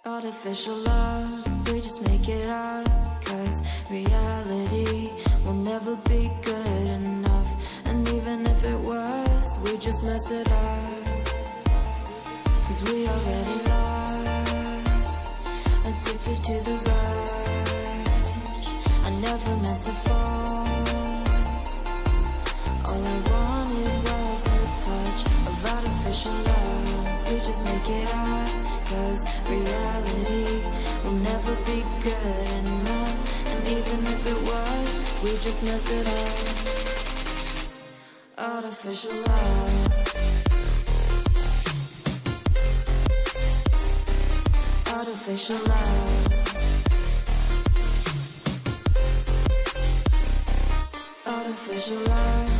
Artificial love, we just make it up, 'cause reality will never be good enough. And even if it was, we just mess it up, 'cause we already lost, addicted to the rush. I never meant to fall, all I wanted was a touch of artificial love. We just make it up, 'cause reality will never be good enough. And even if it was, we just mess it up. Artificial love, artificial love, artificial love.